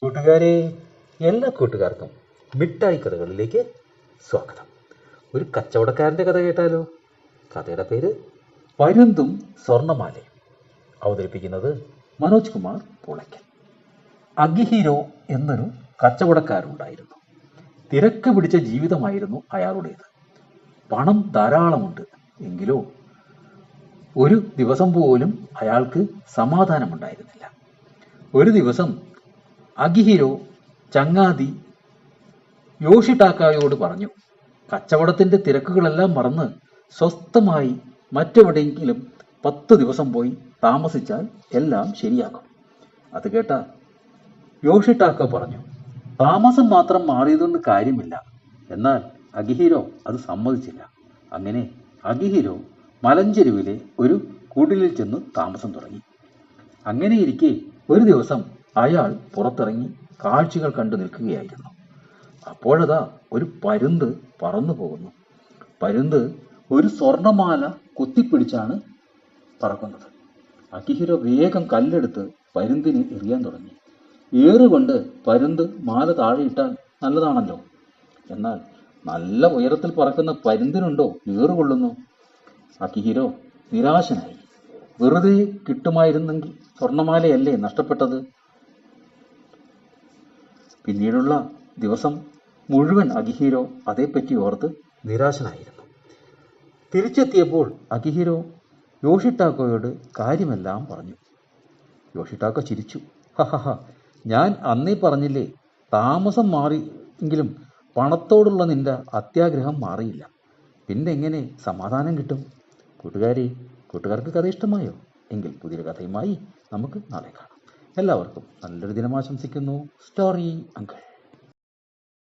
കൂട്ടുകാരെ, എല്ലാ കൂട്ടുകാർക്കും മിഠായി കഥകളിലേക്ക് സ്വാഗതം. ഒരു കച്ചവടക്കാരൻ്റെ കഥ കേട്ടാലോ? കഥയുടെ പേര് പരുന്തും സ്വർണമാലയും. അവതരിപ്പിക്കുന്നത് മനോജ് കുമാർ പുളയ്ക്കൽ. അഗിഹീരോ എന്നൊരു കച്ചവടക്കാരുണ്ടായിരുന്നു. തിരക്ക് പിടിച്ച ജീവിതമായിരുന്നു അയാളുടേത്. പണം ധാരാളമുണ്ട്. എങ്കിലോ ഒരു ദിവസം പോലും അയാൾക്ക് സമാധാനമുണ്ടായിരുന്നില്ല. ഒരു ദിവസം അഗിഹിരോ ചങ്ങാതി യോഷിടാക്കയോട് പറഞ്ഞു, കച്ചവടത്തിന്റെ തിരക്കുകളെല്ലാം മറന്ന് സ്വസ്ഥമായി മറ്റെവിടെയെങ്കിലും 10 ദിവസം പോയി താമസിച്ചാൽ എല്ലാം ശരിയാകും. അത് കേട്ട യോഷിടാക്ക പറഞ്ഞു, താമസം മാത്രം മാറിയതുകൊണ്ട് കാര്യമില്ല. എന്നാൽ അഗിഹിരോ അത് സമ്മതിച്ചില്ല. അങ്ങനെ അഗിഹിരോ മലഞ്ചെരുവിലെ ഒരു കുടിലിൽ ചെന്ന് താമസം തുടങ്ങി. അങ്ങനെയിരിക്കെ ഒരു ദിവസം അയാൾ പുറത്തിറങ്ങി കാഴ്ചകൾ കണ്ടു നിൽക്കുകയായിരുന്നു. അപ്പോഴതാ ഒരു പരുന്ത് പറന്നു പോകുന്നു. പരുന്ത് ഒരു സ്വർണമാല കുത്തിപ്പിടിച്ചാണ് പറക്കുന്നത്. അഗിഹിരോ വേഗം കല്ലെടുത്ത് പരുന്തിന് എറിയാൻ തുടങ്ങി. ഏറുകൊണ്ട് പരുന്ത് മാല താഴെയിട്ടാൽ നല്ലതാണല്ലോ. എന്നാൽ നല്ല ഉയരത്തിൽ പറക്കുന്ന പരുന്തിനുണ്ടോ ഏറുകൊള്ളുന്നു? അഗിഹിരോ നിരാശനായി. വെറുതെ കിട്ടുമായിരുന്നെങ്കിൽ സ്വർണമാലയല്ലേ നഷ്ടപ്പെട്ടത്. പിന്നീടുള്ള ദിവസം മുഴുവൻ അഗിഹിരോ അതേപ്പറ്റി ഓർത്ത് നിരാശനായിരുന്നു. തിരിച്ചെത്തിയപ്പോൾ അഗിഹിരോ യോഷിടാക്കയോട് കാര്യമെല്ലാം പറഞ്ഞു. യോഷിടാക്ക ചിരിച്ചു. ഹഹഹ, ഞാൻ അന്നേ പറഞ്ഞില്ലേ, താമസം മാറിയെങ്കിലും പണത്തോടുള്ള നിന്റെ അത്യാഗ്രഹം മാറിയില്ല. പിന്നെ എങ്ങനെ സമാധാനം കിട്ടും? കൂട്ടുകാർക്ക് കഥ ഇഷ്ടമായോ? എങ്കിൽ പുതിയൊരു കഥയുമായി നമുക്ക് നാളെ കാണാം. എല്ലാവർക്കും നല്ലൊരു ദിനം ആശംസിക്കുന്നു. Story uncle.